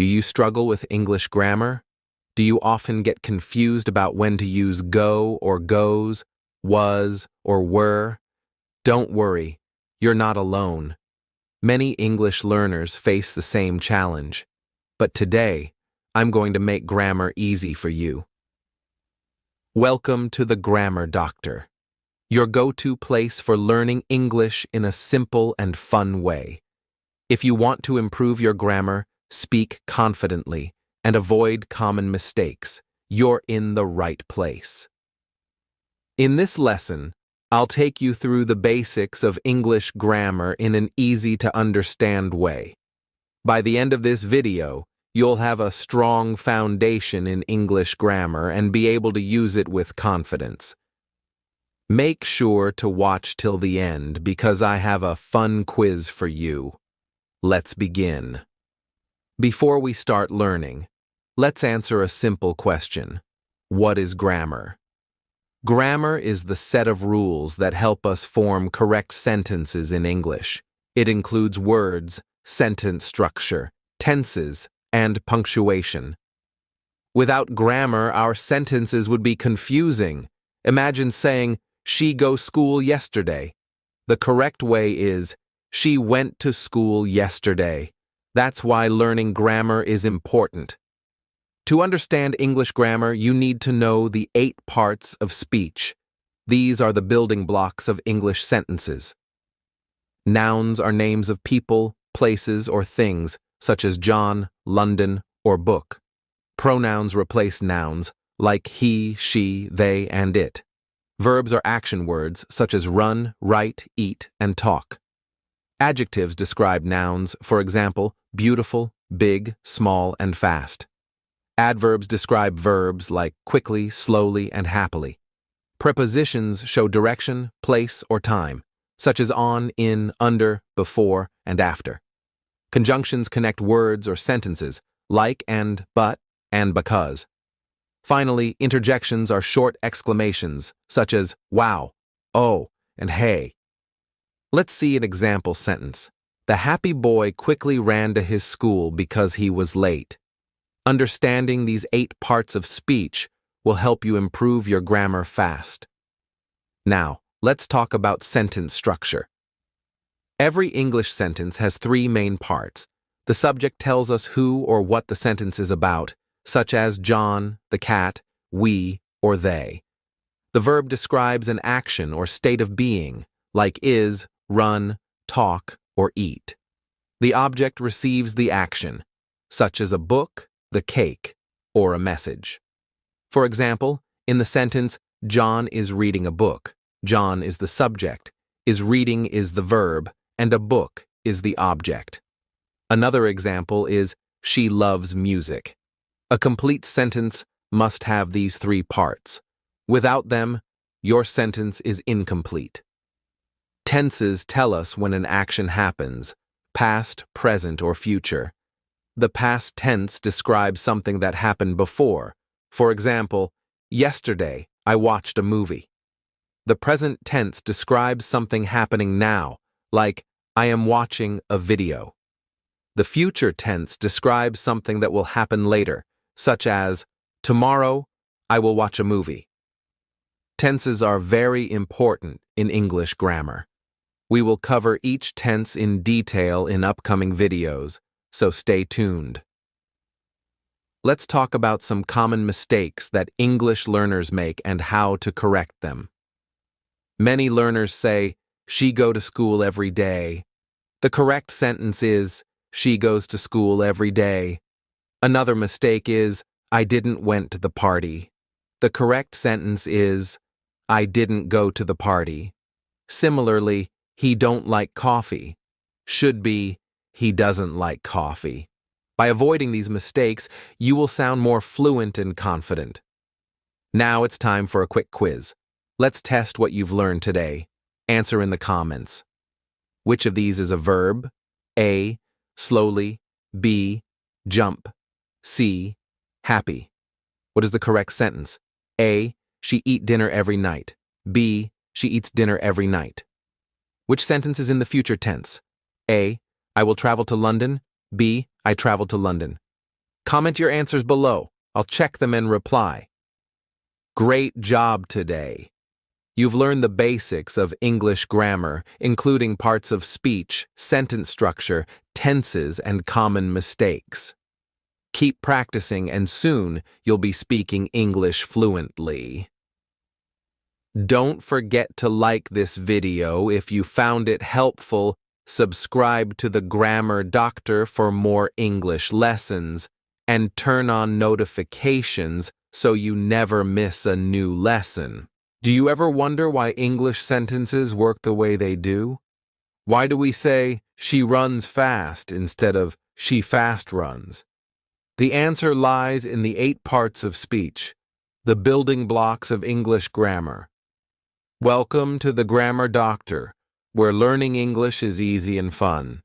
Do you struggle with English grammar? Do you often get confused about when to use go or goes, was or were? Don't worry, you're not alone. Many English learners face the same challenge. But today, I'm going to make grammar easy for you. Welcome to the Grammar Doctor, your go-to place for learning English in a simple and fun way. If you want to improve your grammar, speak confidently, and avoid common mistakes, you're in the right place. In this lesson, I'll take you through the basics of English grammar in an easy-to-understand way. By the end of this video, you'll have a strong foundation in English grammar and be able to use it with confidence. Make sure to watch till the end because I have a fun quiz for you. Let's begin. Before we start learning, let's answer a simple question. What is grammar? Grammar is the set of rules that help us form correct sentences in English. It includes words, sentence structure, tenses, and punctuation. Without grammar, our sentences would be confusing. Imagine saying, "She goes school yesterday." The correct way is, "She went to school yesterday." That's why learning grammar is important. To understand English grammar, you need to know the 8 parts of speech. These are the building blocks of English sentences. Nouns are names of people, places, or things, such as John, London, or book. Pronouns replace nouns, like he, she, they, and it. Verbs are action words, such as run, write, eat, and talk. Adjectives describe nouns, for example, beautiful, big, small, and fast. Adverbs describe verbs like quickly, slowly, and happily. Prepositions show direction, place, or time, such as on, in, under, before, and after. Conjunctions connect words or sentences, like and, but, and because. Finally, interjections are short exclamations, such as wow, oh, and hey. Let's see an example sentence. The happy boy quickly ran to his school because he was late. Understanding these 8 parts of speech will help you improve your grammar fast. Now, let's talk about sentence structure. Every English sentence has 3 main parts. The subject tells us who or what the sentence is about, such as John, the cat, we, or they. The verb describes an action or state of being, like is, run, talk, or eat. The object receives the action, such as a book, the cake, or a message. For example, in the sentence, John is reading a book, John is the subject, is reading is the verb, and a book is the object. Another example is, she loves music. A complete sentence must have these 3 parts. Without them, your sentence is incomplete. Tenses tell us when an action happens, past, present, or future. The past tense describes something that happened before. For example, yesterday I watched a movie. The present tense describes something happening now, like I am watching a video. The future tense describes something that will happen later, such as tomorrow I will watch a movie. Tenses are very important in English grammar. We will cover each tense in detail in upcoming videos, so stay tuned. Let's talk about some common mistakes that English learners make and how to correct them. Many learners say, she go to school every day. The correct sentence is, she goes to school every day. Another mistake is, I didn't went to the party. The correct sentence is, I didn't go to the party. Similarly, he don't like coffee. Should be, he doesn't like coffee. By avoiding these mistakes, you will sound more fluent and confident. Now it's time for a quick quiz. Let's test what you've learned today. Answer in the comments. Which of these is a verb? A, slowly. B, jump. C, happy. What is the correct sentence? A, she eat dinner every night. B, she eats dinner every night. Which sentence is in the future tense? A, I will travel to London. B, I travel to London. Comment your answers below. I'll check them and reply. Great job today. You've learned the basics of English grammar, including parts of speech, sentence structure, tenses, and common mistakes. Keep practicing and soon you'll be speaking English fluently. Don't forget to like this video if you found it helpful. Subscribe to the Grammar Doctor for more English lessons, and turn on notifications so you never miss a new lesson. Do you ever wonder why English sentences work the way they do? Why do we say, she runs fast instead of she fast runs? The answer lies in the 8 parts of speech, the building blocks of English grammar. Welcome to the Grammar Doctor, where learning English is easy and fun.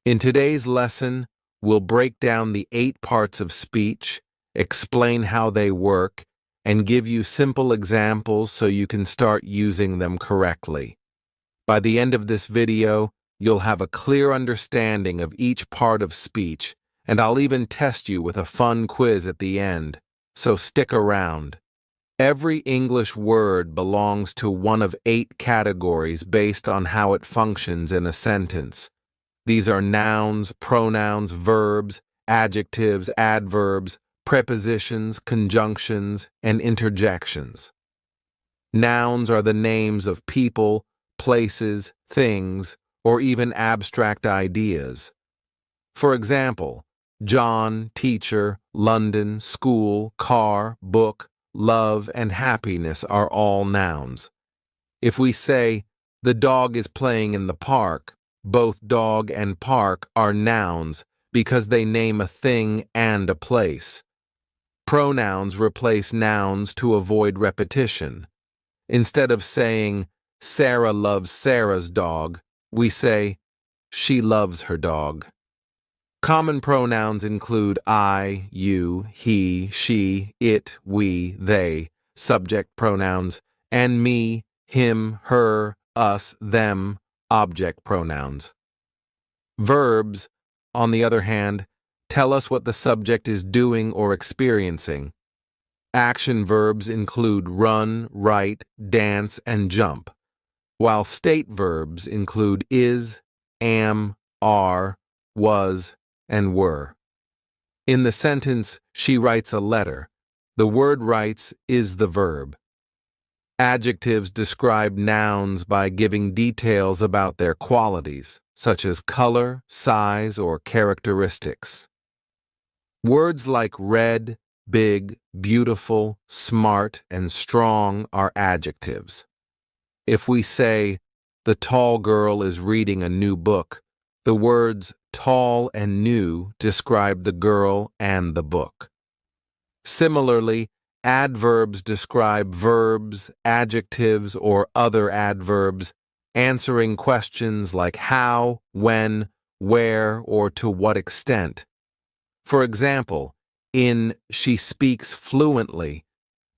In today's lesson, we'll break down the 8 parts of speech, explain how they work, and give you simple examples so you can start using them correctly. By the end of this video, you'll have a clear understanding of each part of speech, and I'll even test you with a fun quiz at the end, so stick around. Every English word belongs to one of 8 categories based on how it functions in a sentence. These are nouns, pronouns, verbs, adjectives, adverbs, prepositions, conjunctions, and interjections. Nouns are the names of people, places, things, or even abstract ideas. For example, John, teacher, London, school, car, book, love, and happiness are all nouns. If we say, the dog is playing in the park, both dog and park are nouns because they name a thing and a place. Pronouns replace nouns to avoid repetition. Instead of saying, Sarah loves Sarah's dog, we say, she loves her dog. Common pronouns include I, you, he, she, it, we, they, subject pronouns, and me, him, her, us, them, object pronouns. Verbs, on the other hand, tell us what the subject is doing or experiencing. Action verbs include run, write, dance, and jump, while state verbs include is, am, are, was, and were. In the sentence, she writes a letter, the word writes is the verb. Adjectives describe nouns by giving details about their qualities, such as color, size, or characteristics. Words like red, big, beautiful, smart, and strong are adjectives. If we say, the tall girl is reading a new book, the words tall and new describe the girl and the book. Similarly, adverbs describe verbs, adjectives, or other adverbs, answering questions like how, when, where, or to what extent. For example, in she speaks fluently,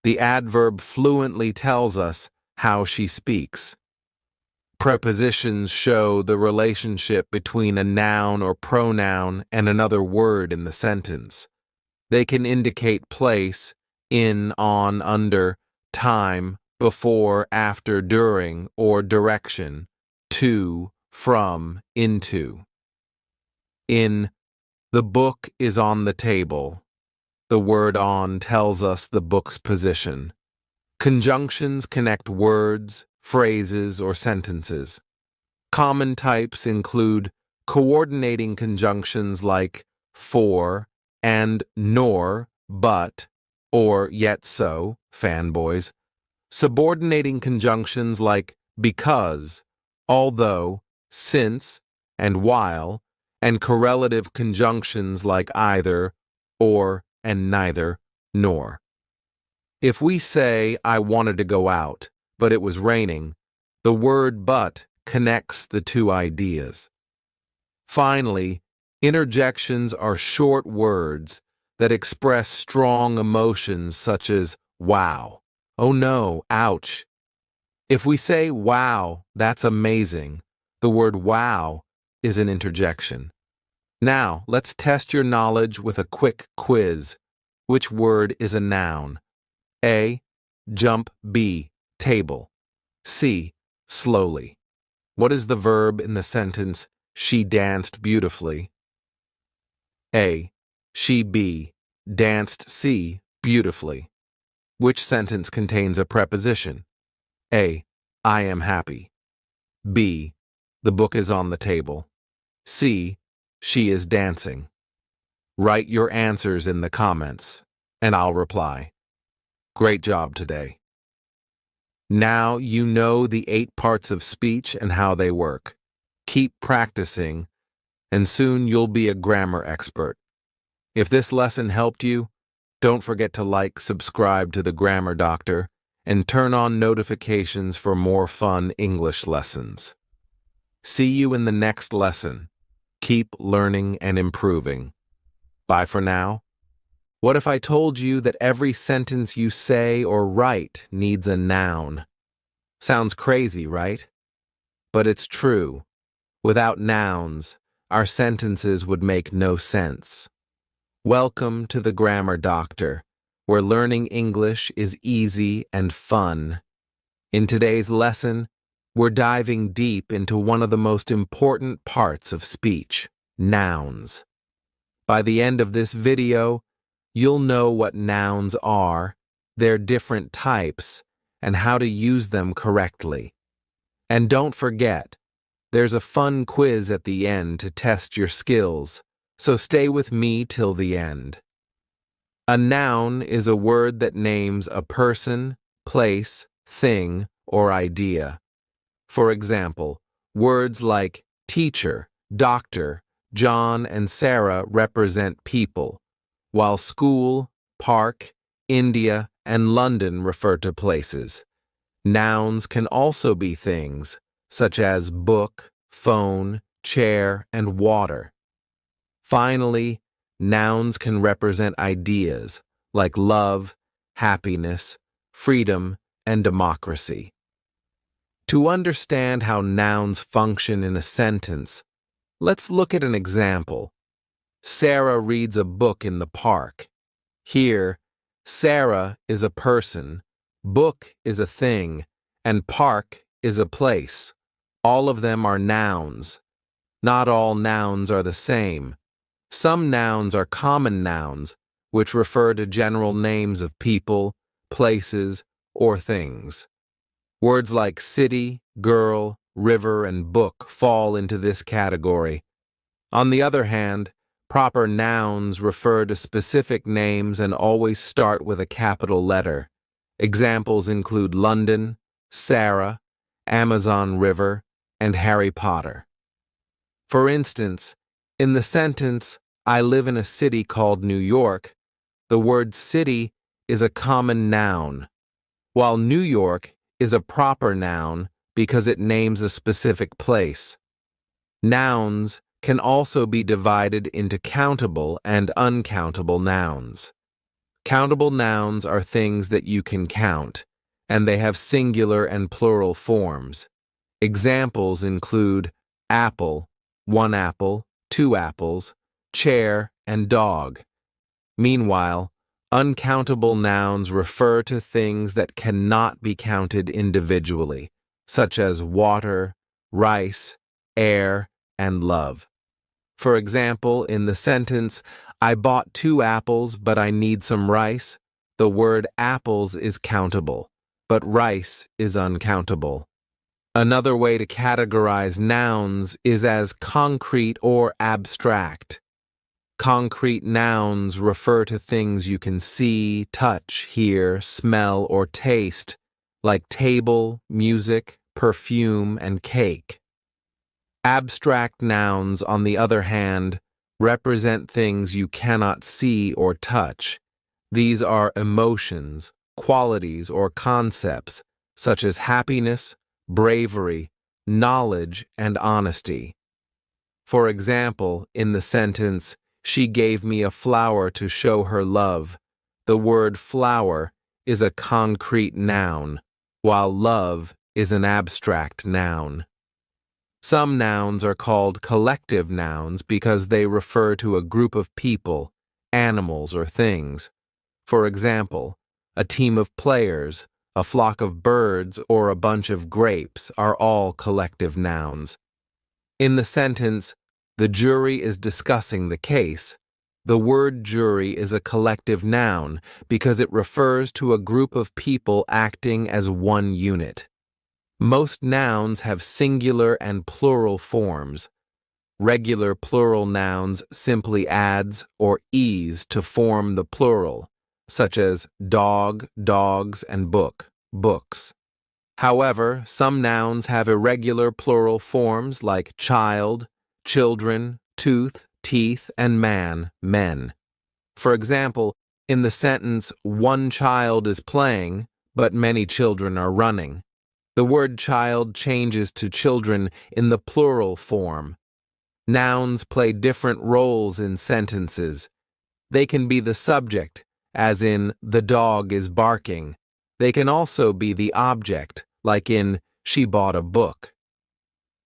the adverb fluently tells us how she speaks. Prepositions show the relationship between a noun or pronoun and another word in the sentence. They can indicate place, in, on, under, time, before, after, during, or direction, to, from, into. In the book is on the table, the word on tells us the book's position. Conjunctions connect words, phrases, or sentences. Common types include coordinating conjunctions like for and nor, but, or yet so, fanboys. Subordinating conjunctions like because, although, since, and while, and correlative conjunctions like either, or, and neither, nor. If we say, I wanted to go out, but it was raining, the word but connects the two ideas. Finally, interjections are short words that express strong emotions such as wow, oh no, ouch. If we say wow, that's amazing, the word wow is an interjection. Now, let's test your knowledge with a quick quiz. Which word is a noun? A. Jump. B. Table. C. Slowly. What is the verb in the sentence, she danced beautifully? A. She. B. Danced. C. Beautifully. Which sentence contains a preposition? A. I am happy. B. The book is on the table. C. She is dancing. Write your answers in the comments, and I'll reply. Great job today. Now you know the 8 parts of speech and how they work. Keep practicing, and soon you'll be a grammar expert. If this lesson helped you, don't forget to like, subscribe to the Grammar Doctor, and turn on notifications for more fun English lessons. See you in the next lesson. Keep learning and improving. Bye for now. What if I told you that every sentence you say or write needs a noun? Sounds crazy, right? But it's true. Without nouns, our sentences would make no sense. Welcome to the Grammar Doctor, where learning English is easy and fun. In today's lesson, we're diving deep into one of the most important parts of speech, nouns. By the end of this video, you'll know what nouns are, their different types, and how to use them correctly. And don't forget, there's a fun quiz at the end to test your skills, so stay with me till the end. A noun is a word that names a person, place, thing, or idea. For example, words like teacher, doctor, John, and Sarah represent people, while school, park, India, and London refer to places. Nouns can also be things, such as book, phone, chair, and water. Finally, nouns can represent ideas, like love, happiness, freedom, and democracy. To understand how nouns function in a sentence, let's look at an example. Sarah reads a book in the park. Here, Sarah is a person, book is a thing, and park is a place. All of them are nouns. Not all nouns are the same. Some nouns are common nouns, which refer to general names of people, places, or things. Words like city, girl, river, and book fall into this category. On the other hand, proper nouns refer to specific names and always start with a capital letter. Examples include London, Sarah, Amazon River, and Harry Potter. For instance, in the sentence, I live in a city called New York, the word city is a common noun, while New York is a proper noun because it names a specific place. Nouns can also be divided into countable and uncountable nouns. Countable nouns are things that you can count, and they have singular and plural forms. Examples include apple, 1 apple, 2 apples, chair, and dog. Meanwhile, uncountable nouns refer to things that cannot be counted individually, such as water, rice, air, and love. For example, in the sentence, I bought 2 apples, but I need some rice, the word apples is countable, but rice is uncountable. Another way to categorize nouns is as concrete or abstract. Concrete nouns refer to things you can see, touch, hear, smell, or taste, like table, music, perfume, and cake. Abstract nouns, on the other hand, represent things you cannot see or touch. These are emotions, qualities, or concepts, such as happiness, bravery, knowledge, and honesty. For example, in the sentence, she gave me a flower to show her love, the word flower is a concrete noun, while love is an abstract noun. Some nouns are called collective nouns because they refer to a group of people, animals, or things. For example, a team of players, a flock of birds, or a bunch of grapes are all collective nouns. In the sentence, "The jury is discussing the case," the word jury is a collective noun because it refers to a group of people acting as one unit. Most nouns have singular and plural forms. Regular plural nouns simply adds or "-es" to form the plural, such as dog, dogs, and book, books. However, some nouns have irregular plural forms like child, children, tooth, teeth, and man, men. For example, in the sentence, "One child is playing, but many children are running," the word child changes to children in the plural form. Nouns play different roles in sentences. They can be the subject, as in "the dog is barking." They can also be the object, like in "she bought a book."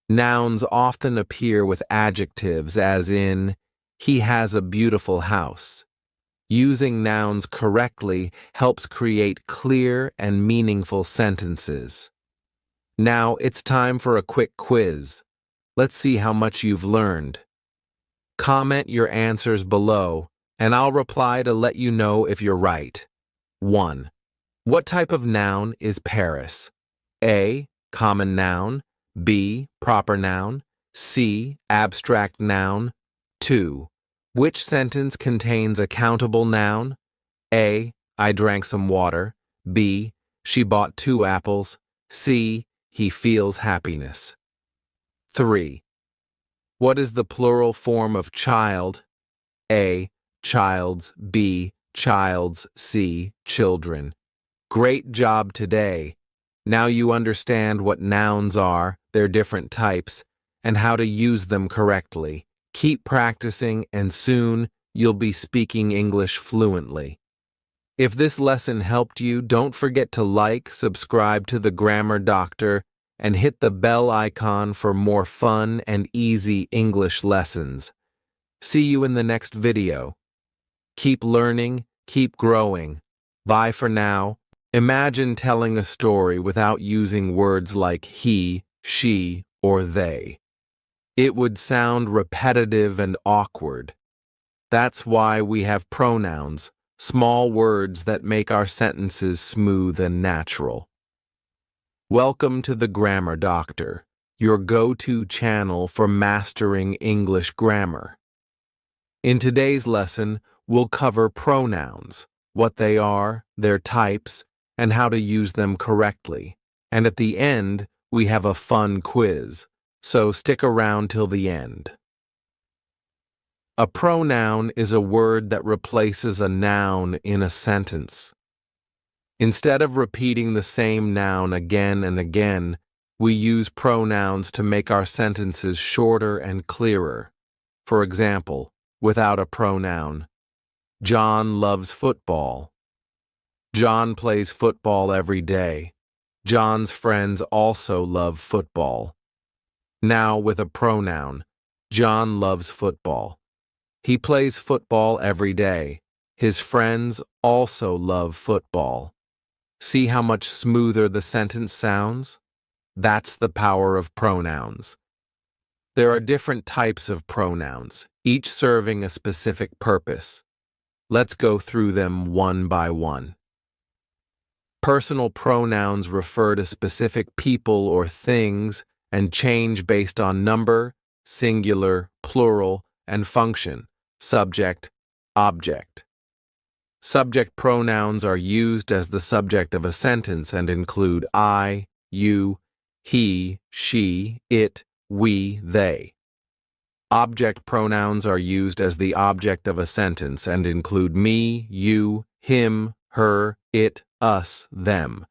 Nouns often appear with adjectives, as in "he has a beautiful house." Using nouns correctly helps create clear and meaningful sentences. Now it's time for a quick quiz. Let's see how much you've learned. Comment your answers below, and I'll reply to let you know if you're right. 1. What type of noun is Paris? A. Common noun. B. Proper noun. C. Abstract noun. 2. Which sentence contains a countable noun? A. I drank some water. B. She bought 2 apples. C. He feels happiness. 3. What is the plural form of child? A. Childs. B. Childs. C. Children. Great job today. Now you understand what nouns are, their different types, and how to use them correctly. Keep practicing, and soon you'll be speaking English fluently. If this lesson helped you, don't forget to like, subscribe to the Grammar Doctor, and hit the bell icon for more fun and easy English lessons. See you in the next video. Keep learning, keep growing. Bye for now. Imagine telling a story without using words like he, she, or they. It would sound repetitive and awkward. That's why we have pronouns, small words that make our sentences smooth and natural. Welcome to the Grammar Doctor, your go-to channel for mastering English grammar. In today's lesson, we'll cover pronouns, what they are, their types, and how to use them correctly. And at the end, we have a fun quiz, so stick around till the end. A pronoun is a word that replaces a noun in a sentence. Instead of repeating the same noun again and again, we use pronouns to make our sentences shorter and clearer. For example, without a pronoun, John loves football. John plays football every day. John's friends also love football. Now with a pronoun, John loves football. He plays football every day. His friends also love football. See how much smoother the sentence sounds? That's the power of pronouns. There are different types of pronouns, each serving a specific purpose. Let's go through them one by one. Personal pronouns refer to specific people or things and change based on number, singular, plural, and function, subject, object. Subject pronouns are used as the subject of a sentence and include I, you, he, she, it, we, they. Object pronouns are used as the object of a sentence and include me, you, him, her, it, us, them.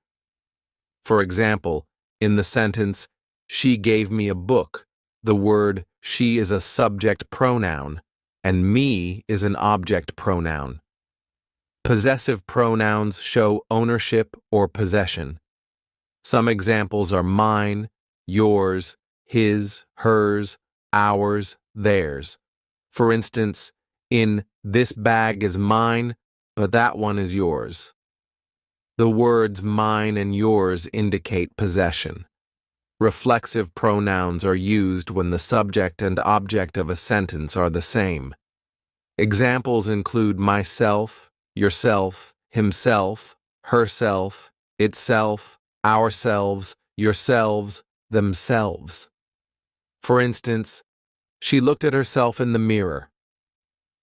For example, in the sentence, "She gave me a book," the word "she" is a subject pronoun, and "me" is an object pronoun. Possessive pronouns show ownership or possession. Some examples are mine, yours, his, hers, ours, theirs. For instance, in "this bag is mine, but that one is yours." The words mine and yours indicate possession. Reflexive pronouns are used when the subject and object of a sentence are the same. Examples include myself, yourself, himself, herself, itself, ourselves, yourselves, themselves. For instance, she looked at herself in the mirror.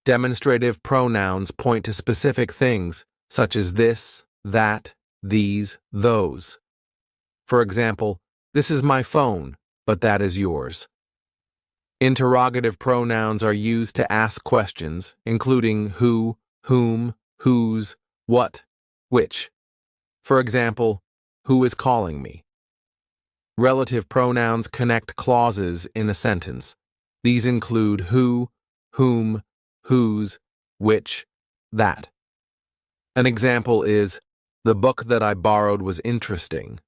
Demonstrative pronouns point to specific things, such as this, that, these, those. For example, this is my phone, but that is yours. Interrogative pronouns are used to ask questions, including who, whom, whose, what, which. For example, who is calling me? Relative pronouns connect clauses in a sentence. These include who, whom, whose, which, that. An example is, the book that I borrowed was interesting.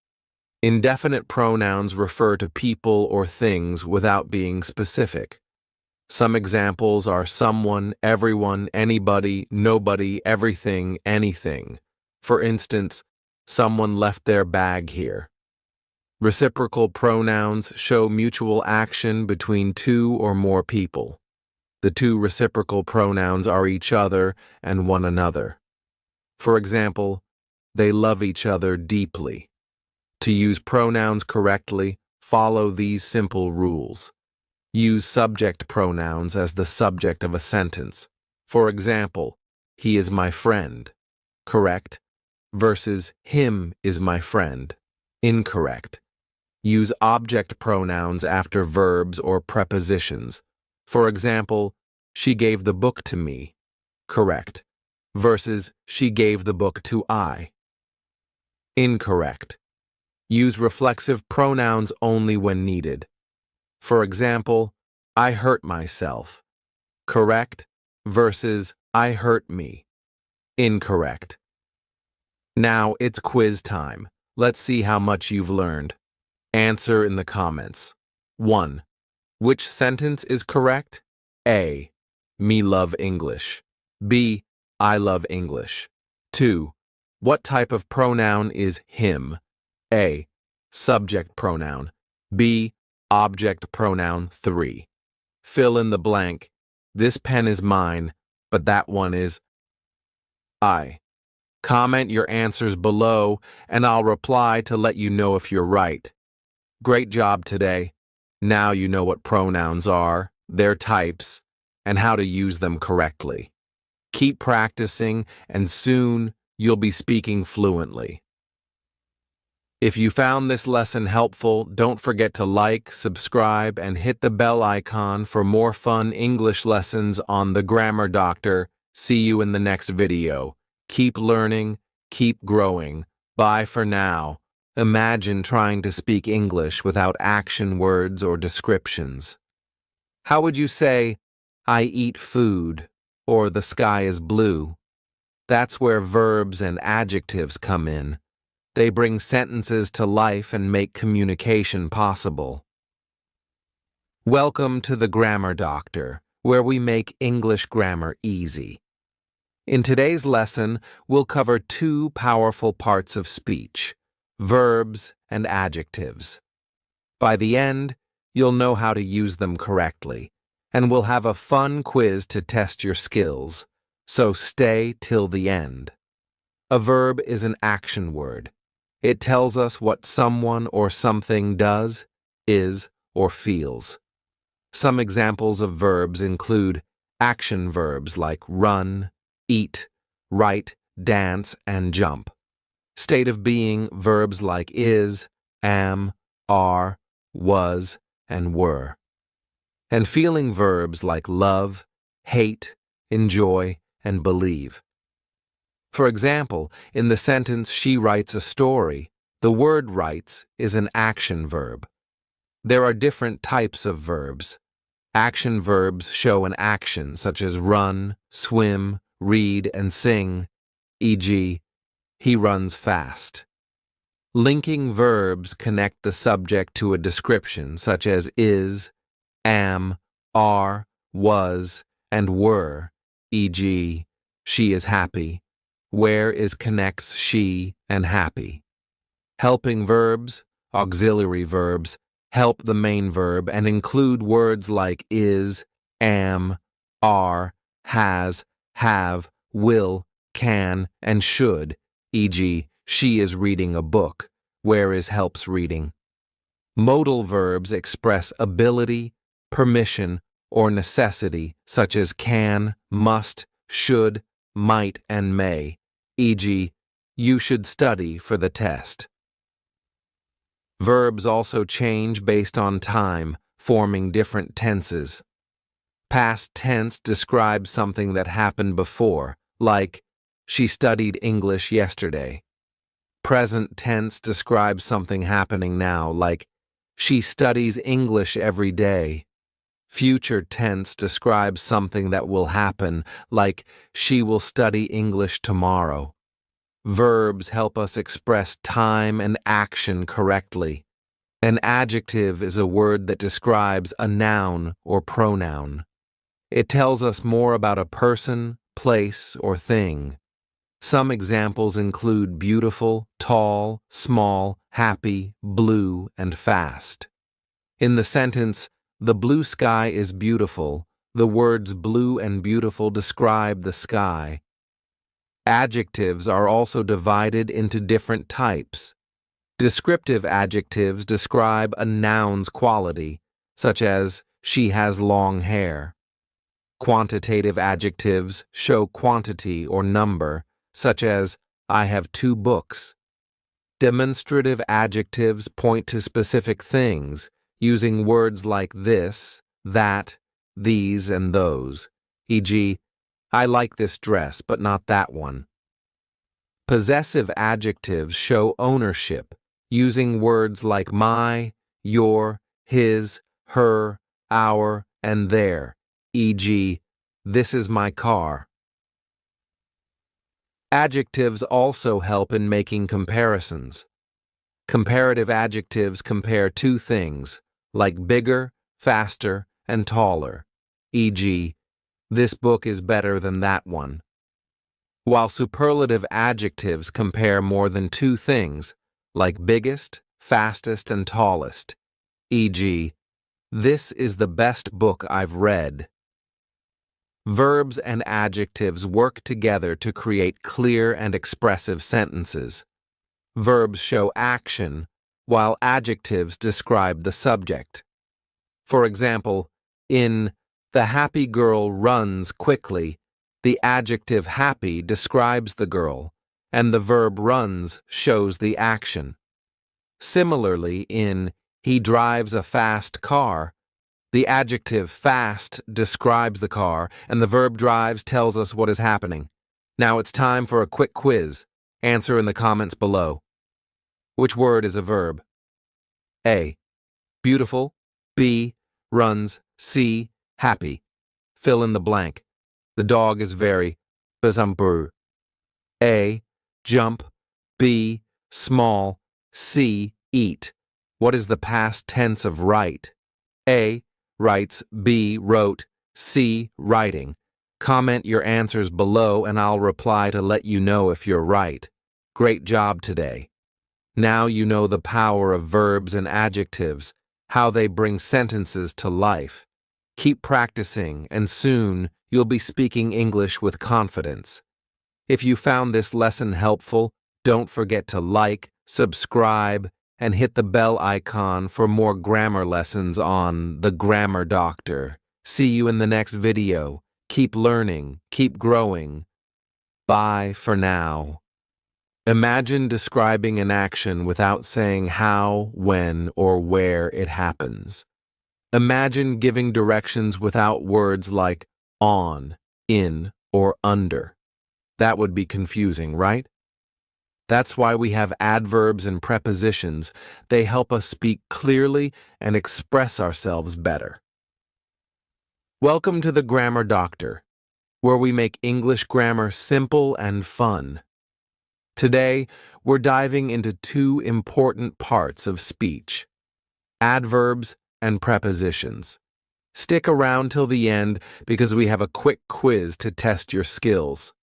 Indefinite pronouns refer to people or things without being specific. Some examples are someone, everyone, anybody, nobody, everything, anything. For instance, someone left their bag here. Reciprocal pronouns show mutual action between two or more people. The two reciprocal pronouns are each other and one another. For example, they love each other deeply. To use pronouns correctly, follow these simple rules. Use subject pronouns as the subject of a sentence. For example, he is my friend. Correct. Versus him is my friend. Incorrect. Use object pronouns after verbs or prepositions. For example, she gave the book to me. Correct. Versus she gave the book to I. Incorrect. Use reflexive pronouns only when needed. For example, I hurt myself. Correct versus I hurt me. Incorrect. Now it's quiz time. Let's see how much you've learned. Answer in the comments. 1. Which sentence is correct? A. Me love English. B. I love English. 2. What type of pronoun is him? A. Subject pronoun. B. Object pronoun. 3. Fill in the blank. This pen is mine, but that one is I. Comment your answers below, and I'll reply to let you know if you're right. Great job today. Now you know what pronouns are, their types, and how to use them correctly. Keep practicing, and soon you'll be speaking fluently. If you found this lesson helpful, don't forget to like, subscribe, and hit the bell icon for more fun English lessons on The Grammar Doctor. See you in the next video. Keep learning, keep growing. Bye for now. Imagine trying to speak English without action words or descriptions. How would you say, I eat food, or the sky is blue? That's where verbs and adjectives come in. They bring sentences to life and make communication possible. Welcome to The Grammar Doctor, where we make English grammar easy. In today's lesson, we'll cover two powerful parts of speech, verbs and adjectives. By the end, you'll know how to use them correctly, and we'll have a fun quiz to test your skills, so stay till the end. A verb is an action word. It tells us what someone or something does, is, or feels. Some examples of verbs include action verbs like run, eat, write, dance, and jump. State of being verbs like is, am, are, was, and were. And feeling verbs like love, hate, enjoy, and believe. For example, in the sentence, she writes a story, the word writes is an action verb. There are different types of verbs. Action verbs show an action such as run, swim, read, and sing, e.g., he runs fast. Linking verbs connect the subject to a description such as is, am, are, was, and were, e.g., she is happy. Where is connects she and happy. Helping verbs, auxiliary verbs, help the main verb and include words like is, am, are, has, have, will, can, and should, e.g., she is reading a book, where is helps reading. Modal verbs express ability, permission, or necessity, such as can, must, should, might, and may, e.g., you should study for the test. Verbs also change based on time, forming different tenses. Past tense describes something that happened before, like, she studied English yesterday. Present tense describes something happening now, like, she studies English every day. Future tense describes something that will happen, like, she will study English tomorrow. Verbs help us express time and action correctly. An adjective is a word that describes a noun or pronoun. It tells us more about a person, place, or thing. Some examples include beautiful, tall, small, happy, blue, and fast. In the sentence, the blue sky is beautiful, the words blue and beautiful describe the sky. Adjectives are also divided into different types. Descriptive adjectives describe a noun's quality, such as, she has long hair. Quantitative adjectives show quantity or number, such as, I have 2 books. Demonstrative adjectives point to specific things, using words like this, that, these, and those, e.g., I like this dress, but not that one. Possessive adjectives show ownership, using words like my, your, his, her, our, and their, e.g., this is my car. Adjectives also help in making comparisons. Comparative adjectives compare 2 things, like bigger, faster, and taller, e.g., this book is better than that one. While superlative adjectives compare more than 2 things, like biggest, fastest, and tallest, e.g., this is the best book I've read. Verbs and adjectives work together to create clear and expressive sentences. Verbs show action, while adjectives describe the subject. For example, in the happy girl runs quickly, the adjective happy describes the girl, and the verb runs shows the action. Similarly, in he drives a fast car, the adjective fast describes the car, and the verb drives tells us what is happening. Now it's time for a quick quiz. Answer in the comments below. Which word is a verb? A. Beautiful. B. Runs. C. Happy. Fill in the blank. The dog is very bezumbreux. A. Jump. B. Small. C. Eat. What is the past tense of write? A. Writes. B. Wrote. C. Writing. Comment your answers below and I'll reply to let you know if you're right. Great job today. Now you know the power of verbs and adjectives, how they bring sentences to life. Keep practicing and soon you'll be speaking English with confidence. If you found this lesson helpful, don't forget to like, subscribe, and hit the bell icon for more grammar lessons on The Grammar Doctor. See you in the next video. Keep learning, keep growing. Bye for now. Imagine describing an action without saying how, when, or where it happens. Imagine giving directions without words like on, in, or under. That would be confusing, right? That's why we have adverbs and prepositions. They help us speak clearly and express ourselves better. Welcome to the Grammar Doctor, where we make English grammar simple and fun. Today, we're diving into two important parts of speech: adverbs and prepositions. Stick around till the end because we have a quick quiz to test your skills.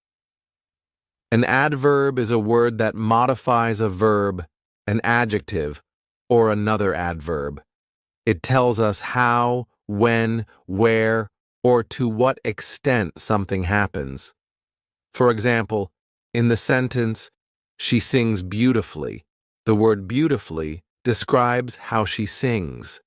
An adverb is a word that modifies a verb, an adjective, or another adverb. It tells us how, when, where, or to what extent something happens. For example, in the sentence, "She sings beautifully," the word beautifully describes how she sings.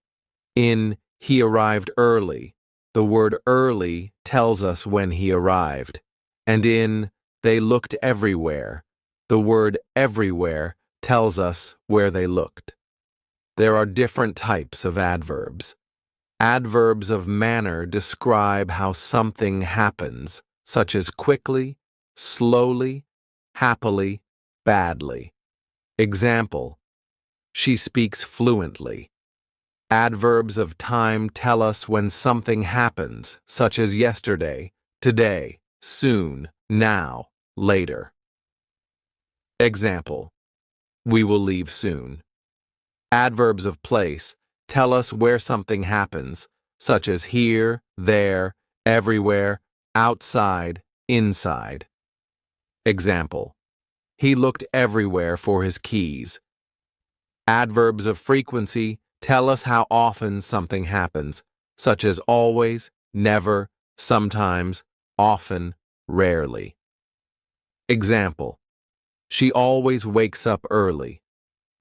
In "He arrived early," the word early tells us when he arrived. And in "They looked everywhere," the word everywhere tells us where they looked. There are different types of adverbs. Adverbs of manner describe how something happens, such as quickly, slowly, happily, badly. Example: she speaks fluently. Adverbs of time tell us when something happens, such as yesterday, today, soon, now, later. Example: we will leave soon. Adverbs of place tell us where something happens, such as here, there, everywhere, outside, inside. Example: he looked everywhere for his keys. Adverbs of frequency tell us how often something happens, such as always, never, sometimes, often, rarely. Example: she always wakes up early.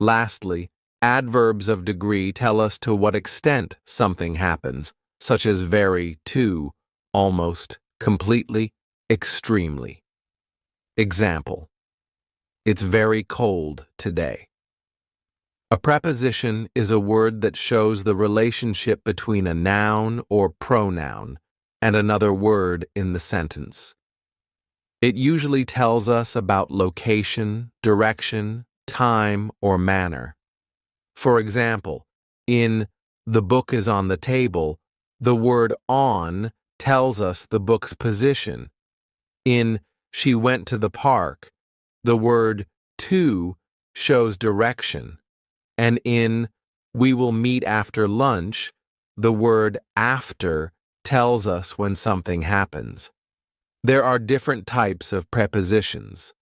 Lastly, adverbs of degree tell us to what extent something happens, such as very, to, almost, completely, extremely. Example: it's very cold today. A preposition is a word that shows the relationship between a noun or pronoun and another word in the sentence. It usually tells us about location, direction, time, or manner. For example, in "the book is on the table," the word "on" tells us the book's position. In "she went to the park," the word "to" shows direction. And in "we will meet after lunch," the word "after" tells us when something happens. There are different types of prepositions.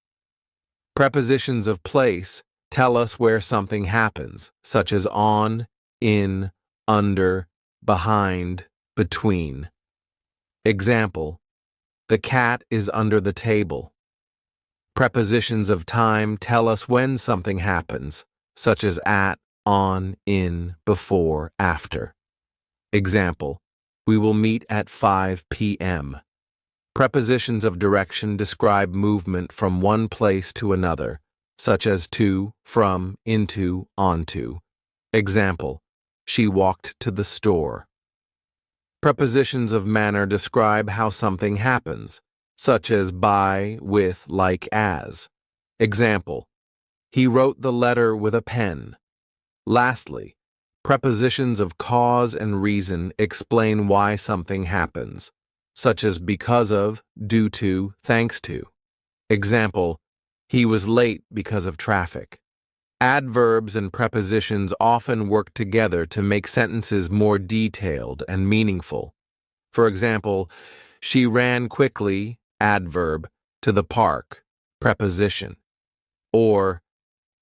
Prepositions of place tell us where something happens, such as on, in, under, behind, between. Example: the cat is under the table. Prepositions of time tell us when something happens, such as at, on, in, before, after. Example: we will meet at 5 p.m. Prepositions of direction describe movement from one place to another, such as to, from, into, onto. Example: she walked to the store. Prepositions of manner describe how something happens, such as by, with, like, as. Example: he wrote the letter with a pen. Lastly, prepositions of cause and reason explain why something happens, such as because of, due to, thanks to. Example: he was late because of traffic. Adverbs and prepositions often work together to make sentences more detailed and meaningful. For example, she ran quickly, adverb, to the park, preposition. Or,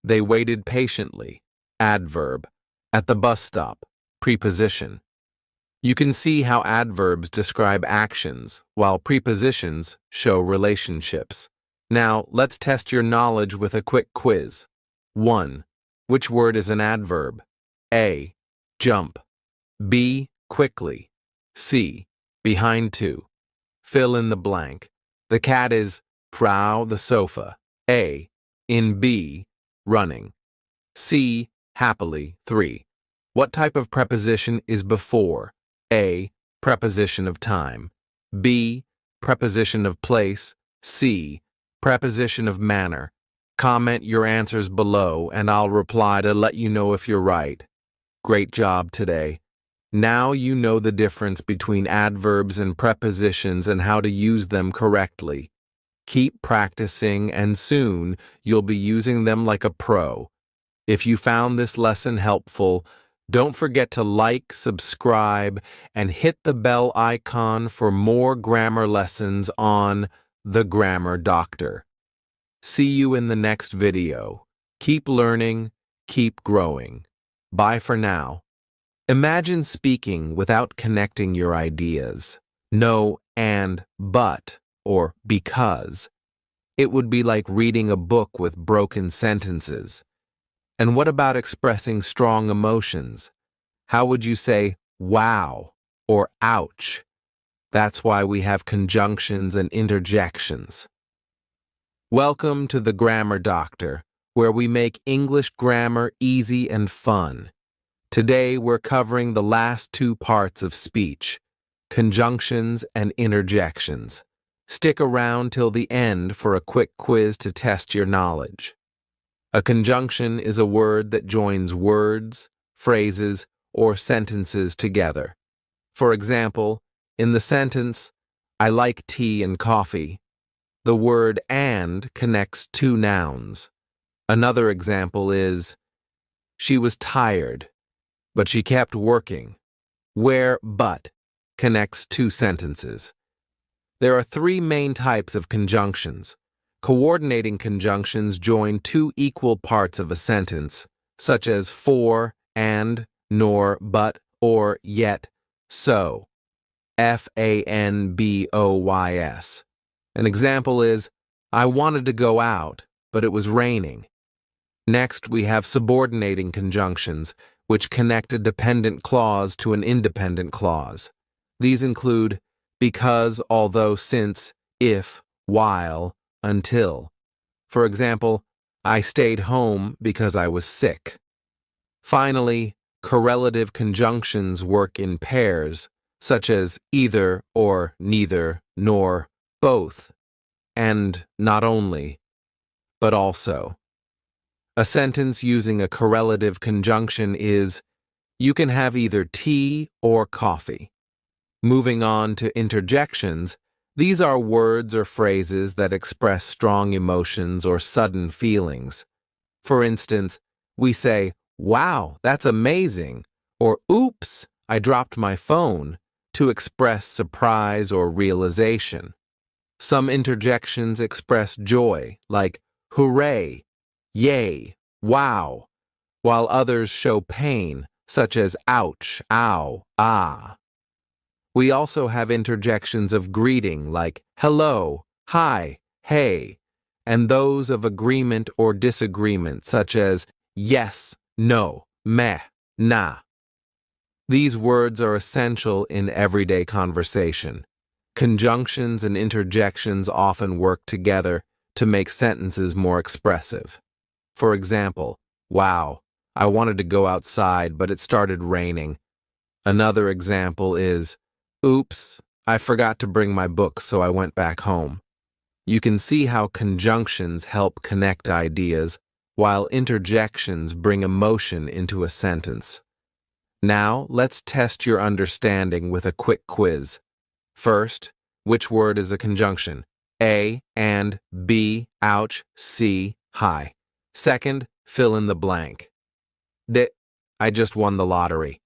they waited patiently, adverb, at the bus stop, preposition. You can see how adverbs describe actions, while prepositions show relationships. Now, let's test your knowledge with a quick quiz. 1. Which word is an adverb? A. Jump. B. Quickly. C. Behind to. Fill in the blank. The cat is prow the sofa. A. In B. Running. C. Happily. 3. What type of preposition is before? A. Preposition of time. B. Preposition of place. C. Preposition of manner. Comment your answers below and I'll reply to let you know if you're right. Great job today. Now you know the difference between adverbs and prepositions and how to use them correctly. Keep practicing, and soon you'll be using them like a pro. If you found this lesson helpful, don't forget to like, subscribe, and hit the bell icon for more grammar lessons on The Grammar Doctor. See you in the next video. Keep learning, keep growing. Bye for now. Imagine speaking without connecting your ideas. No and but or because. It would be like reading a book with broken sentences. And what about expressing strong emotions? How would you say wow or ouch? That's why we have conjunctions and interjections. Welcome to the Grammar Doctor, where we make English grammar easy and fun. Today we're covering the last two parts of speech, conjunctions and interjections. Stick around till the end for a quick quiz to test your knowledge. A conjunction is a word that joins words, phrases, or sentences together. For example, in the sentence, I like tea and coffee, the word and connects two nouns. Another example is, she was tired, but she kept working, where but connects two sentences. There are three main types of conjunctions. Coordinating conjunctions join two equal parts of a sentence, such as for, and, nor, but, or, yet, so. Fanboys. An example is, I wanted to go out, but it was raining. Next, we have subordinating conjunctions, which connect a dependent clause to an independent clause. These include because, although, since, if, while, until. For example, I stayed home because I was sick. Finally, correlative conjunctions work in pairs, such as either or neither, nor, both, and not only, but also. A sentence using a correlative conjunction is, you can have either tea or coffee. Moving on to interjections, these are words or phrases that express strong emotions or sudden feelings. For instance, we say, wow, that's amazing, or oops, I dropped my phone, to express surprise or realization. Some interjections express joy, like hooray, yay, wow, while others show pain, such as ouch, ow, ah. We also have interjections of greeting like hello, hi, hey, and those of agreement or disagreement such as yes, no, meh, nah. These words are essential in everyday conversation. Conjunctions and interjections often work together to make sentences more expressive. For example, wow, I wanted to go outside, but it started raining. Another example is, oops, I forgot to bring my book, so I went back home. You can see how conjunctions help connect ideas, while interjections bring emotion into a sentence. Now, let's test your understanding with a quick quiz. First, which word is a conjunction? A and B, ouch, C, hi. Second, fill in the blank. I just won the lottery.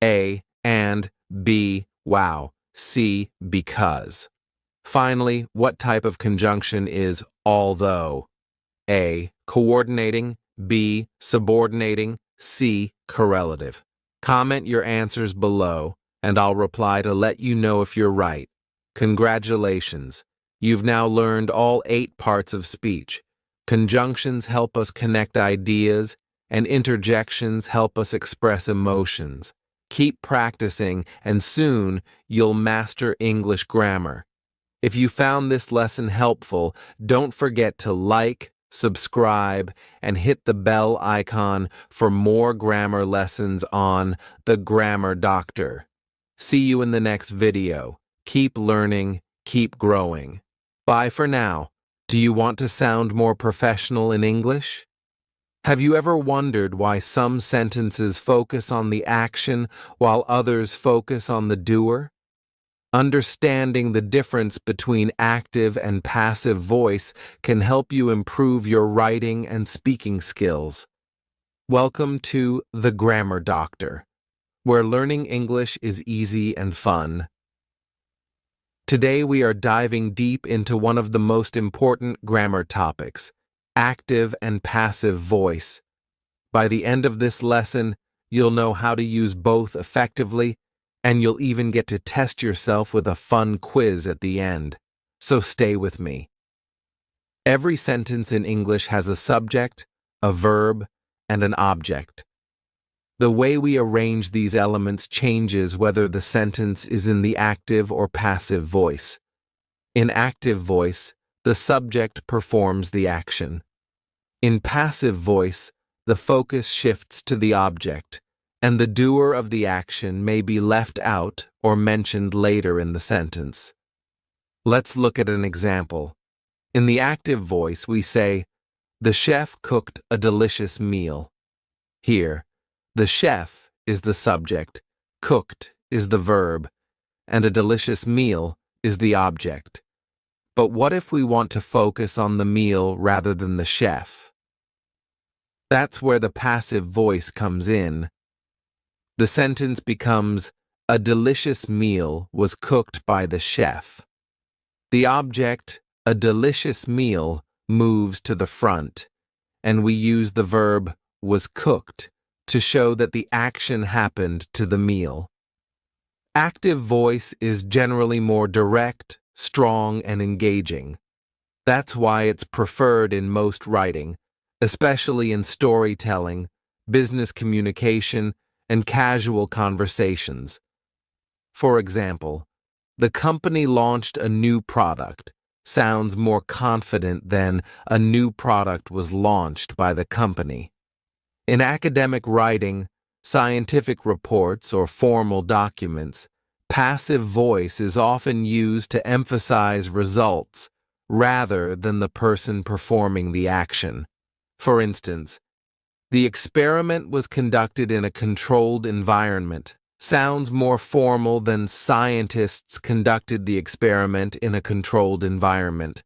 A and B, wow, C, because. Finally, what type of conjunction is although? A, coordinating, B, subordinating, C, correlative. Comment your answers below, and I'll reply to let you know if you're right. Congratulations! You've now learned all 8 parts of speech. Conjunctions help us connect ideas, and interjections help us express emotions. Keep practicing, and soon you'll master English grammar. If you found this lesson helpful, don't forget to like, subscribe, and hit the bell icon for more grammar lessons on The Grammar Doctor. See you in the next video. Keep learning, keep growing. Bye for now. Do you want to sound more professional in English? Have you ever wondered why some sentences focus on the action while others focus on the doer? Understanding the difference between active and passive voice can help you improve your writing and speaking skills. Welcome to The Grammar Doctor, where learning English is easy and fun. Today we are diving deep into one of the most important grammar topics, active and passive voice. By the end of this lesson, you'll know how to use both effectively, and you'll even get to test yourself with a fun quiz at the end. So stay with me. Every sentence in English has a subject, a verb, and an object. The way we arrange these elements changes whether the sentence is in the active or passive voice. In active voice, the subject performs the action. In passive voice, the focus shifts to the object, and the doer of the action may be left out or mentioned later in the sentence. Let's look at an example. In the active voice, we say, "The chef cooked a delicious meal." Here, the chef is the subject, cooked is the verb, and a delicious meal is the object. But what if we want to focus on the meal rather than the chef? That's where the passive voice comes in. The sentence becomes, "A delicious meal was cooked by the chef." The object, a delicious meal, moves to the front, and we use the verb was cooked to show that the action happened to the meal. Active voice is generally more direct, strong, and engaging. That's why it's preferred in most writing, especially in storytelling, business communication, and casual conversations. For example, "The company launched a new product" sounds more confident than "a new product was launched by the company." In academic writing, scientific reports, or formal documents, passive voice is often used to emphasize results rather than the person performing the action. For instance, "The experiment was conducted in a controlled environment" sounds more formal than "scientists conducted the experiment in a controlled environment."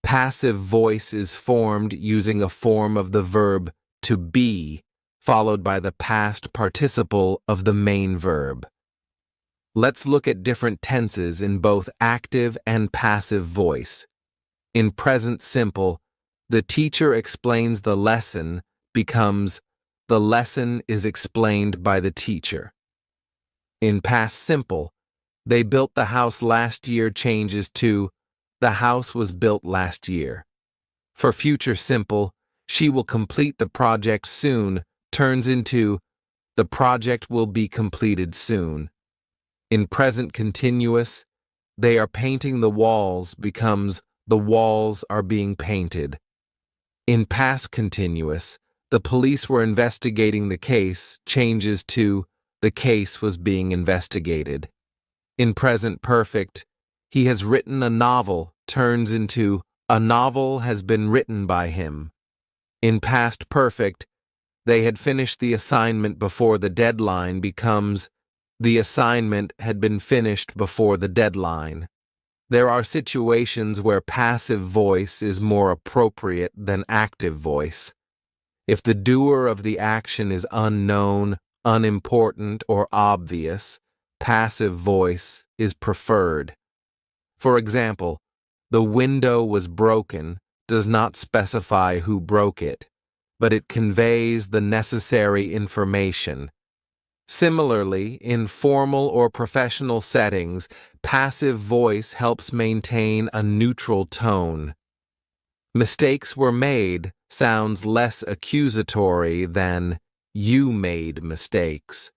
Passive voice is formed using a form of the verb to be, followed by the past participle of the main verb. Let's look at different tenses in both active and passive voice. In present simple, "the teacher explains the lesson" becomes, "the lesson is explained by the teacher." In past simple, "they built the house last year" changes to, "the house was built last year." For future simple, "she will complete the project soon" turns into, "the project will be completed soon." In present continuous, "they are painting the walls" becomes, "the walls are being painted." In past continuous, "the police were investigating the case" changes to, "the case was being investigated." In present perfect, "he has written a novel" turns into, "a novel has been written by him." In past perfect, "they had finished the assignment before the deadline" becomes, "the assignment had been finished before the deadline." There are situations where passive voice is more appropriate than active voice. If the doer of the action is unknown, unimportant, or obvious, passive voice is preferred. For example, "the window was broken" does not specify who broke it, but it conveys the necessary information. Similarly, in formal or professional settings, passive voice helps maintain a neutral tone. "Mistakes were made" sounds less accusatory than "you made mistakes."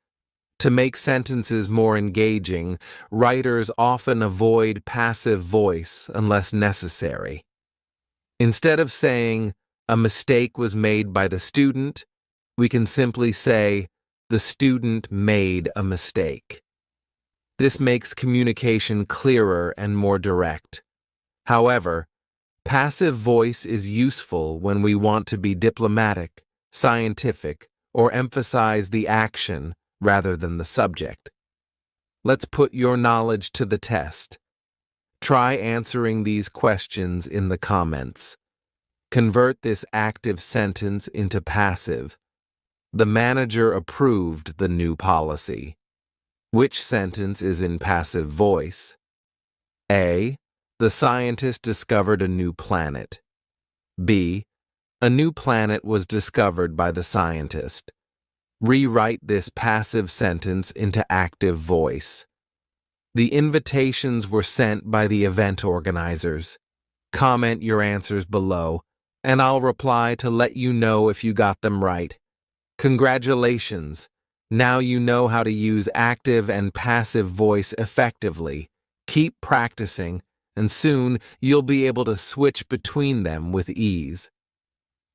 To make sentences more engaging, writers often avoid passive voice unless necessary. Instead of saying, "a mistake was made by the student," we can simply say, "the student made a mistake." This makes communication clearer and more direct. However, passive voice is useful when we want to be diplomatic, scientific, or emphasize the action rather than the subject. Let's put your knowledge to the test. Try answering these questions in the comments. Convert this active sentence into passive. The manager approved the new policy. Which sentence is in passive voice? A. The scientist discovered a new planet. B. A new planet was discovered by the scientist. Rewrite this passive sentence into active voice. The invitations were sent by the event organizers. Comment your answers below, and I'll reply to let you know if you got them right. Congratulations! Now you know how to use active and passive voice effectively. Keep practicing, and soon you'll be able to switch between them with ease.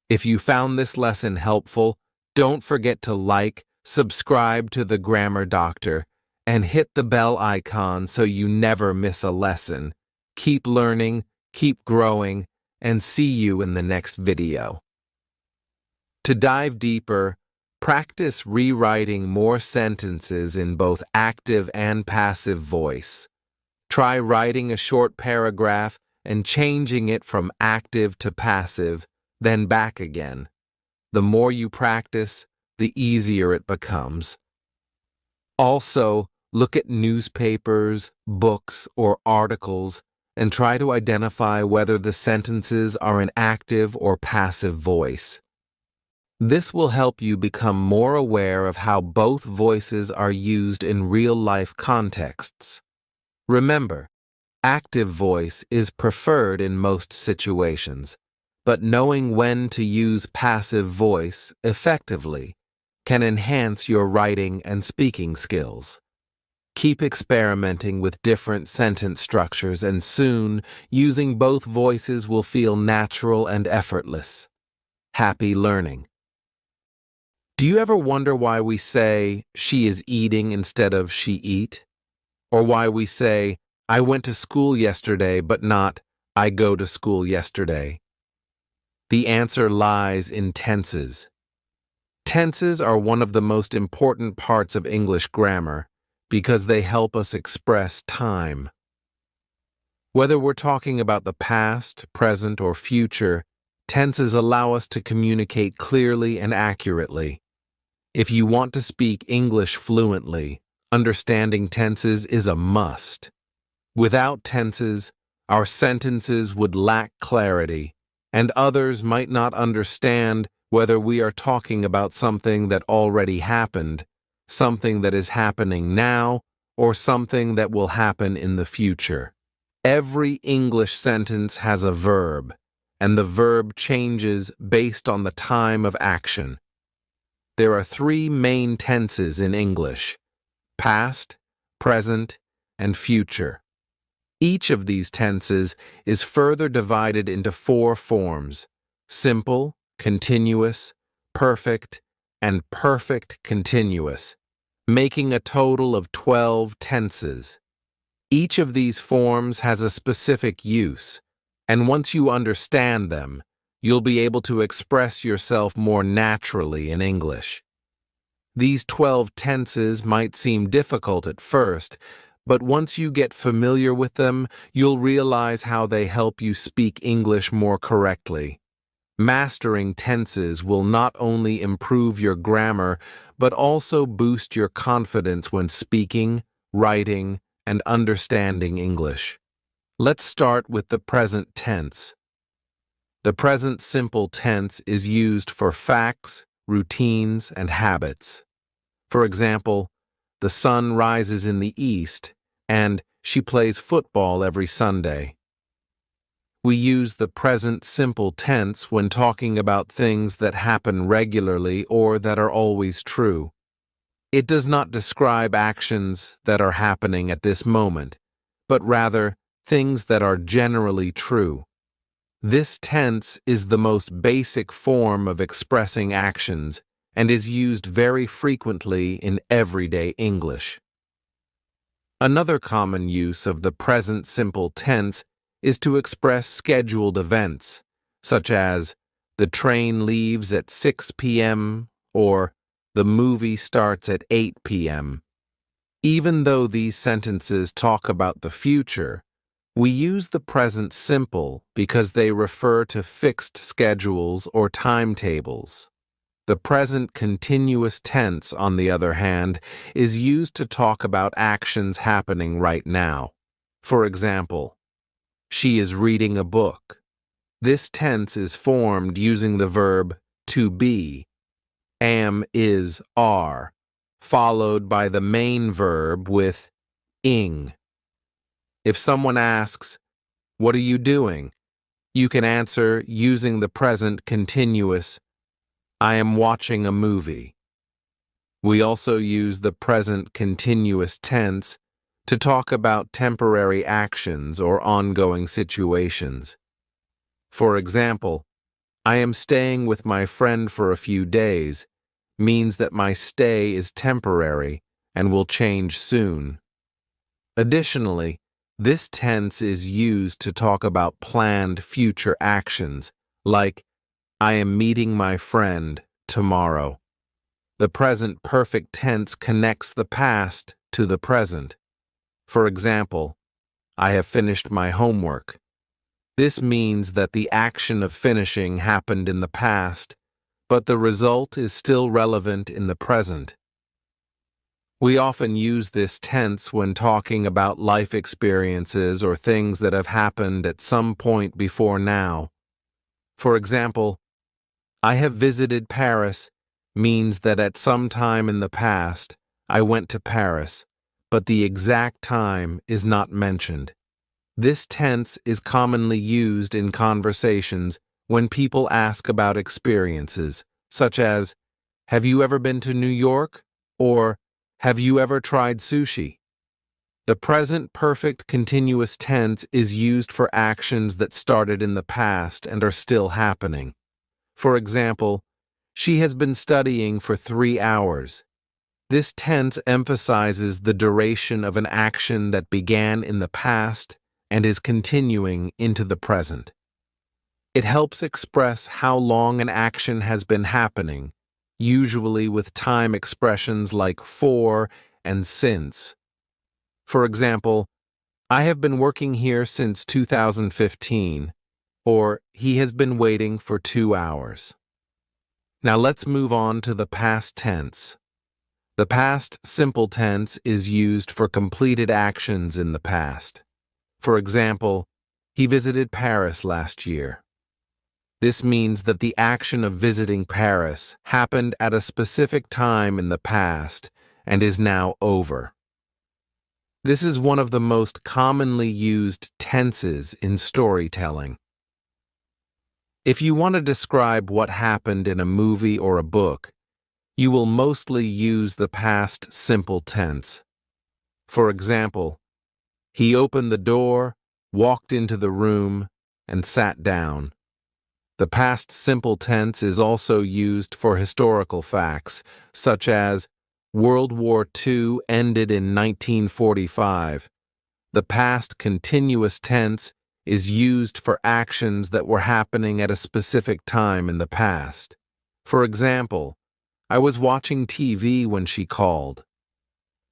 If you found this lesson helpful, don't forget to like, subscribe to the Grammar Doctor, and hit the bell icon so you never miss a lesson. Keep learning, keep growing, and see you in the next video. To dive deeper, practice rewriting more sentences in both active and passive voice. Try writing a short paragraph and changing it from active to passive, then back again. The more you practice, the easier it becomes. Also, look at newspapers, books, or articles and try to identify whether the sentences are in active or passive voice. This will help you become more aware of how both voices are used in real-life contexts. Remember, active voice is preferred in most situations, but knowing when to use passive voice effectively can enhance your writing and speaking skills. Keep experimenting with different sentence structures, and soon using both voices will feel natural and effortless. Happy learning! Do you ever wonder why we say, "she is eating" instead of "she eat"? Or why we say, "I went to school yesterday," but not, "I go to school yesterday"? The answer lies in tenses. Tenses are one of the most important parts of English grammar because they help us express time. Whether we're talking about the past, present, or future, tenses allow us to communicate clearly and accurately. If you want to speak English fluently, understanding tenses is a must. Without tenses, our sentences would lack clarity, and others might not understand whether we are talking about something that already happened, something that is happening now, or something that will happen in the future. Every English sentence has a verb, and the verb changes based on the time of action. There are three main tenses in English: past, present, and future. Each of these tenses is further divided into four forms: simple, continuous, perfect, and perfect continuous, making a total of 12 tenses. Each of these forms has a specific use, and once you understand them, you'll be able to express yourself more naturally in English. These 12 tenses might seem difficult at first, but once you get familiar with them, you'll realize how they help you speak English more correctly. Mastering tenses will not only improve your grammar, but also boost your confidence when speaking, writing, and understanding English. Let's start with the present tense. The present simple tense is used for facts, routines, and habits. For example, the sun rises in the east, and she plays football every Sunday. We use the present simple tense when talking about things that happen regularly or that are always true. It does not describe actions that are happening at this moment, but rather things that are generally true. This tense is the most basic form of expressing actions and is used very frequently in everyday English. Another common use of the present simple tense is to express scheduled events, such as the train leaves at 6 p.m. or the movie starts at 8 p.m. Even though these sentences talk about the future, we use the present simple because they refer to fixed schedules or timetables. The present continuous tense, on the other hand, is used to talk about actions happening right now. For example, she is reading a book. This tense is formed using the verb to be, am, is, are, followed by the main verb with ing. If someone asks, "What are you doing?" you can answer using the present continuous, "I am watching a movie." We also use the present continuous tense to talk about temporary actions or ongoing situations. For example, "I am staying with my friend for a few days" means that my stay is temporary and will change soon. Additionally, this tense is used to talk about planned future actions, like, "I am meeting my friend tomorrow." The present perfect tense connects the past to the present. For example, "I have finished my homework." This means that the action of finishing happened in the past, but the result is still relevant in the present. We often use this tense when talking about life experiences or things that have happened at some point before now. For example, "I have visited Paris" means that at some time in the past, I went to Paris, but the exact time is not mentioned. This tense is commonly used in conversations when people ask about experiences, such as, "Have you ever been to New York?" or "Have you ever tried sushi?" The present perfect continuous tense is used for actions that started in the past and are still happening. For example, "She has been studying for 3 hours." This tense emphasizes the duration of an action that began in the past and is continuing into the present. It helps express how long an action has been happening, usually with time expressions like for and since. For example, "I have been working here since 2015, or "He has been waiting for 2 hours. Now let's move on to the past tense. The past simple tense is used for completed actions in the past. For example, "He visited Paris last year." This means that the action of visiting Paris happened at a specific time in the past and is now over. This is one of the most commonly used tenses in storytelling. If you want to describe what happened in a movie or a book, you will mostly use the past simple tense. For example, "He opened the door, walked into the room, and sat down." The past simple tense is also used for historical facts, such as World War II ended in 1945. The past continuous tense is used for actions that were happening at a specific time in the past. For example, "I was watching TV when she called."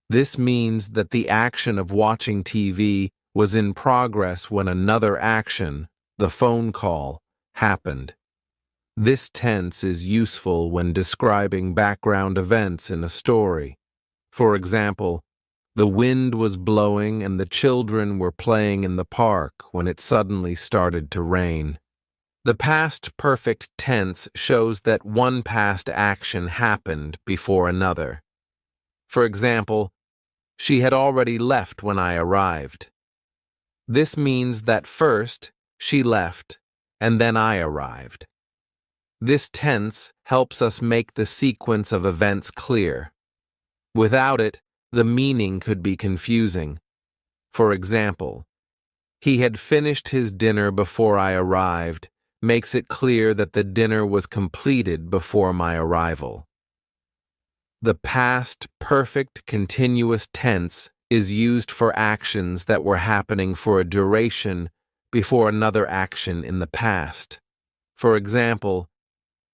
This means that the action of watching TV was in progress when another action, the phone call, happened. This tense is useful when describing background events in a story. For example, "The wind was blowing and the children were playing in the park when it suddenly started to rain." The past perfect tense shows that one past action happened before another. For example, "She had already left when I arrived." This means that first she left and then I arrived. This tense helps us make the sequence of events clear. Without it, the meaning could be confusing. For example, "He had finished his dinner before I arrived" makes it clear that the dinner was completed before my arrival. The past perfect continuous tense is used for actions that were happening for a duration before another action in the past. For example,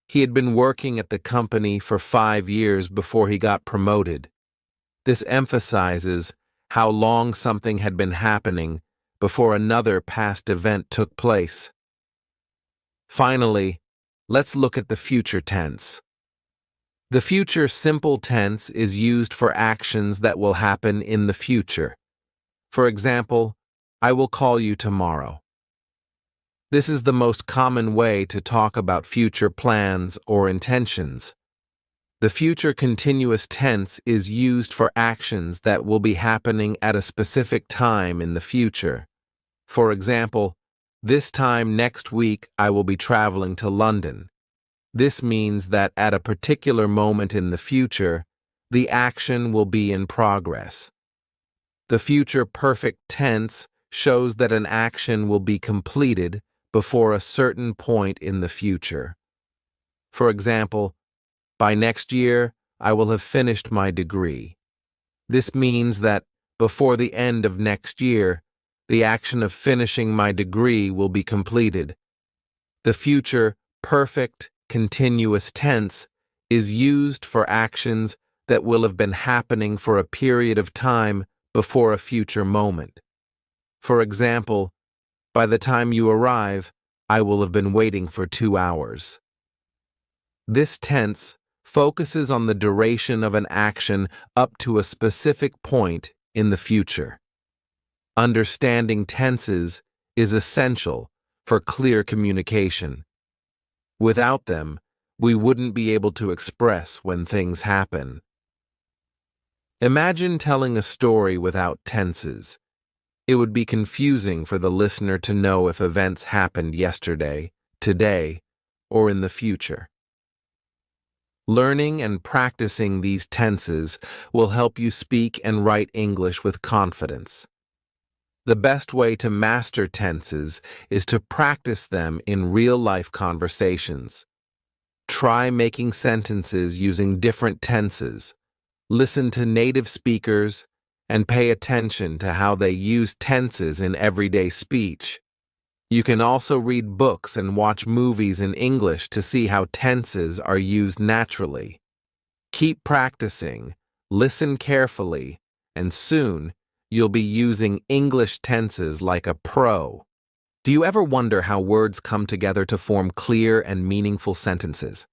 "He had been working at the company for 5 years before he got promoted." This emphasizes how long something had been happening before another past event took place. Finally, let's look at the future tense. The future simple tense is used for actions that will happen in the future. For example, I will call you tomorrow. This is the most common way to talk about future plans or intentions. The future continuous tense is used for actions that will be happening at a specific time in the future. For example, this time next week I will be traveling to London. This means that at a particular moment in the future, the action will be in progress. The future perfect tense shows that an action will be completed before a certain point in the future. For example, by next year, I will have finished my degree. This means that before the end of next year, the action of finishing my degree will be completed. The future perfect continuous tense is used for actions that will have been happening for a period of time before a future moment. For example, by the time you arrive, I will have been waiting for 2 hours. This tense focuses on the duration of an action up to a specific point in the future. Understanding tenses is essential for clear communication. Without them, we wouldn't be able to express when things happen. Imagine telling a story without tenses. It would be confusing for the listener to know if events happened yesterday, today, or in the future. Learning and practicing these tenses will help you speak and write English with confidence. The best way to master tenses is to practice them in real-life conversations. Try making sentences using different tenses. Listen to native speakers and pay attention to how they use tenses in everyday speech. You can also read books and watch movies in English to see how tenses are used naturally. Keep practicing, listen carefully, and soon you'll be using English tenses like a pro. Do you ever wonder how words come together to form clear and meaningful sentences?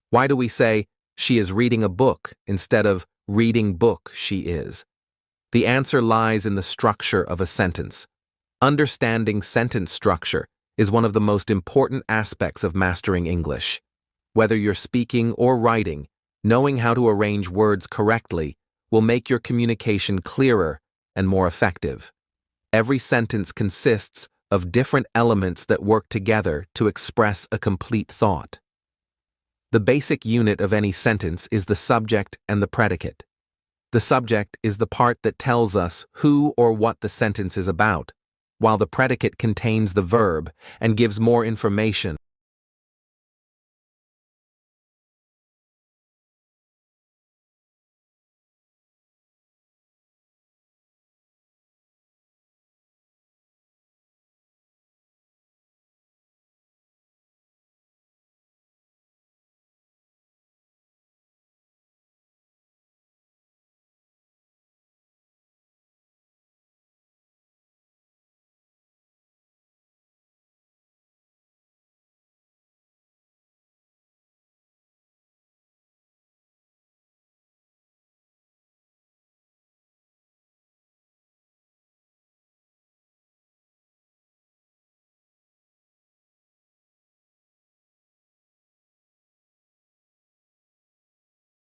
Why do we say, "She is reading a book," instead of "reading book she is"? The answer lies in the structure of a sentence. Understanding sentence structure is one of the most important aspects of mastering English. Whether you're speaking or writing, knowing how to arrange words correctly will make your communication clearer and more effective. Every sentence consists of different elements that work together to express a complete thought. The basic unit of any sentence is the subject and the predicate. The subject is the part that tells us who or what the sentence is about, while the predicate contains the verb and gives more information